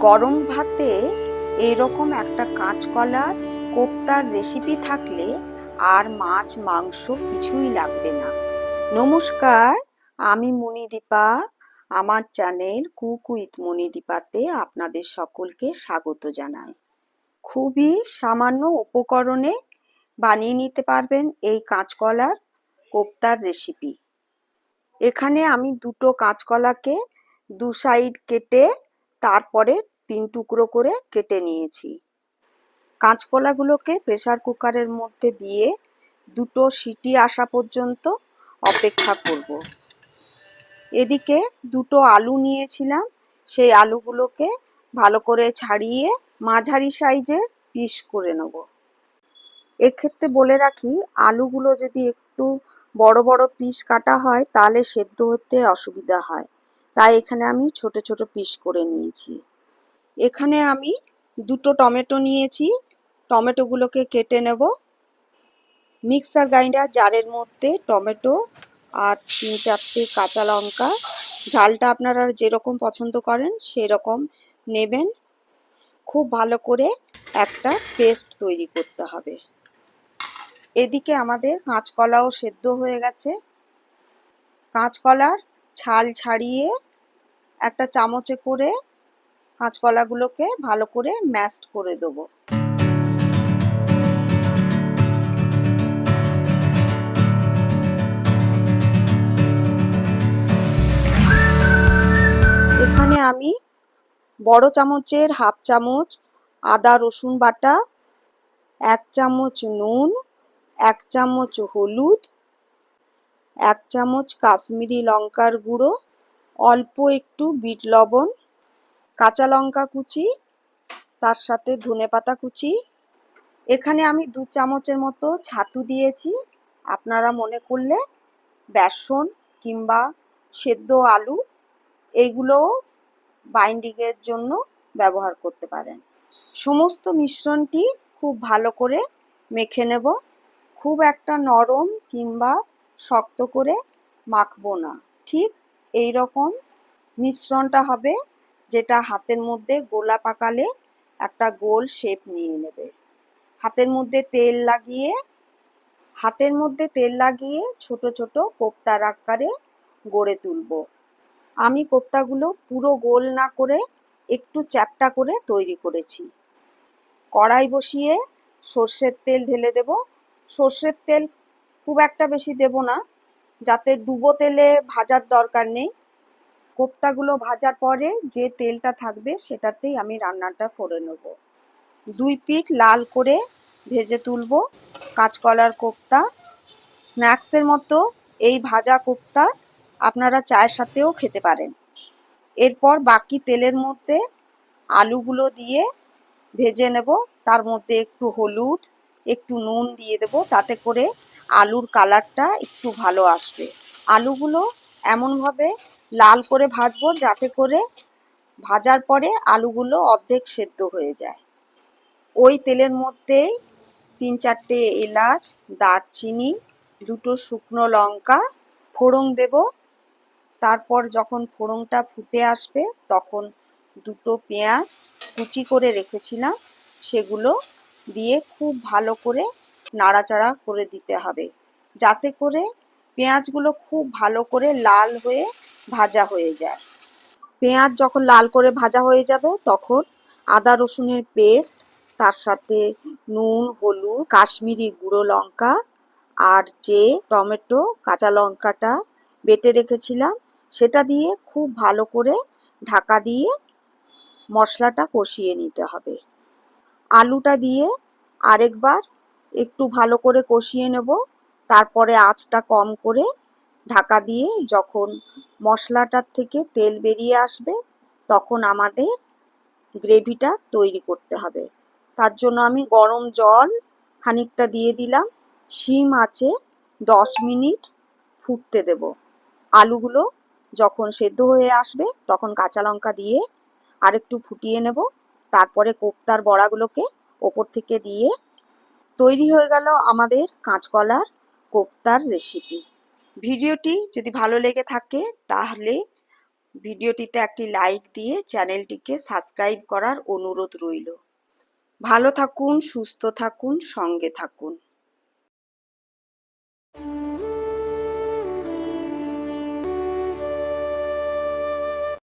গরম ভাতে এইরকম একটা কাঁচকলার কোপ্তার রেসিপি থাকলে আর মাছ মাংস কিছুই লাগবে না। নমস্কার, আমি মণিদীপা। আমার চ্যানেল কুক উইথ মণিদীপাতে আপনাদের সকলকে স্বাগত জানাই। খুবই সামান্য উপকরণে বানিয়ে নিতে পারবেন এই কাঁচকলার কোপ্তার রেসিপি। এখানে আমি দুটো কাঁচকলাকে দু সাইড কেটে তারপরে 3 টুকরো করে কেটে নিয়েছি। কাঁচকলাগুলোকে প্রেসার কুকারের মধ্যে দিয়ে দুটো সিটি আসা পর্যন্ত অপেক্ষা করব। এদিকে দুটো আলু নিয়েছিলাম, সেই আলুগুলোকে ভালো করে ছাড়িয়ে মাঝারি সাইজের পিস করে নেব। এক্ষেত্রে বলে রাখি, আলুগুলো যদি একটু বড় বড় পিস কাটা হয় তাহলে সেদ্ধ হতে অসুবিধা হয়, তাই এখানে আমি ছোট ছোট পিস করে নিয়েছি। এখানে আমি দুটো টমেটো নিয়েছি, টমেটোগুলোকে কেটে নেব। মিক্সার গ্রাইন্ডার জারের মধ্যে টমেটো আর 3-4টে কাঁচা লঙ্কা, ঝালটা আপনারা যেরকম পছন্দ করেন সেরকম নেবেন। খুব ভালো করে একটা পেস্ট তৈরি করতে হবে। এদিকে আমাদের কাঁচকলাও সেদ্ধ হয়ে গেছে। কাঁচকলার ছাল ছাড়িয়ে একটা চামচে করে কাঁচকলাগুলোকে ভালো করে ম্যাশড করে দেবো। এখানে আমি বড় চামচের হাফ চামচ আদা রসুন বাটা, 1 চামচ নুন, 1 চামচ হলুদ, 1 চামচ কাশ্মীরি লঙ্কার গুঁড়ো, অল্প একটু বিট লবণ, কাঁচা লঙ্কা কুচি, তার সাথে ধনেপাতা কুচি। এখানে আমি 2 চামচের মতো ছাতু দিয়েছি। আপনারা মনে করলে বেসন কিংবা সেদ্ধ আলু এইগুলোও বাইন্ডিংয়ের জন্য ব্যবহার করতে পারেন। সমস্ত মিশ্রণটি খুব ভালো করে মেখে নেব। খুব একটা নরম কিংবা শক্ত করে মাখবো না, ঠিক এই রকম মিশ্রণটা হবে, যেটা হাতের মধ্যে গোলা পাকালে একটা গোল শেপ নিয়ে নেবে। হাতের মধ্যে তেল লাগিয়ে ছোট ছোট কোপ্তার আকারে গড়ে তুলব। আমি কোপ্তাগুলো পুরো গোল না করে একটু চ্যাপ্টা করে তৈরি করেছি। কড়াই বসিয়ে সর্ষের তেল ঢেলে দেব। সর্ষের তেল খুব একটা বেশি দেব না, যাতে ডুবো তেলে ভাজার দরকার নেই। কোপ্তাগুলো ভাজার পরে যে তেলটা থাকবে সেটাতেই আমি রান্নাটা করে নেব। 2 পিঠ লাল করে ভেজে তুলব কাঁচকলার কোপ্তা। স্ন্যাক্সের মতো এই ভাজা কোপ্তা আপনারা চায়ের সাথেও খেতে পারেন। এরপর বাকি তেলের মধ্যে আলুগুলো দিয়ে ভেজে নেব। তার মধ্যে একটু হলুদ, একটু নুন দিয়ে দেব, তাতে করে আলুর কালারটা একটু ভালো আসবে। আলুগুলো এমনভাবে লাল করে ভাজবো যাতে করে ভাজার পরে আলুগুলো অর্ধেক সেদ্ধ হয়ে যায়। ওই তেলের মধ্যেই 3-4টে এলাচ, দারচিনি, 2টো শুকনো লঙ্কা ফোড়ন দেব। তারপর যখন ফোড়নটা ফুটে আসবে তখন 2টো পেঁয়াজ কুচি করে রেখেছিলাম সেগুলো দিয়ে খুব ভালো করে নাড়াচাড়া করে দিতে হবে, যাতে করে পেঁয়াজগুলো খুব ভালো করে লাল হয়ে ভাজা হয়ে যায়। পেঁয়াজ যখন লাল করে ভাজা হয়ে যাবে তখন আদা রসুনের পেস্ট, তার সাথে নুন, হলুদ, কাশ্মীরি গুঁড়ো লঙ্কা আর যে টমেটো কাঁচা লঙ্কাটা বেটে রেখেছিলাম সেটা দিয়ে খুব ভালো করে ঢাকা দিয়ে মশলাটা কষিয়ে নিতে হবে। আলুটা দিয়ে আরেকবার একটু ভালো করে কষিয়ে নেব। তারপরে আঁচটা কম করে ঢাকা দিয়ে যখন মশলাটার থেকে তেল বেরিয়ে আসবে তখন আমাদের গ্রেভিটা তৈরি করতে হবে। তার জন্য আমি গরম জল খানিকটা দিয়ে দিলাম। সিম আঁচে 10 মিনিট ফুটতে দেব। আলুগুলো যখন সেদ্ধ হয়ে আসবে তখন কাঁচা লঙ্কা দিয়ে আরেকটু ফুটিয়ে নেব। তারপরে কোপ্তার বড়াগুলোকে ওপর থেকে দিয়ে তৈরি হয়ে গেল আমাদের কাঁচকলার কোপ্তার রেসিপি। ভিডিওটি যদি ভালো লেগে থাকে তাহলে ভিডিওটিতে একটি লাইক দিয়ে চ্যানেলটিকে সাবস্ক্রাইব করার অনুরোধ রইল। ভালো থাকুন, সুস্থ থাকুন, সঙ্গে থাকুন।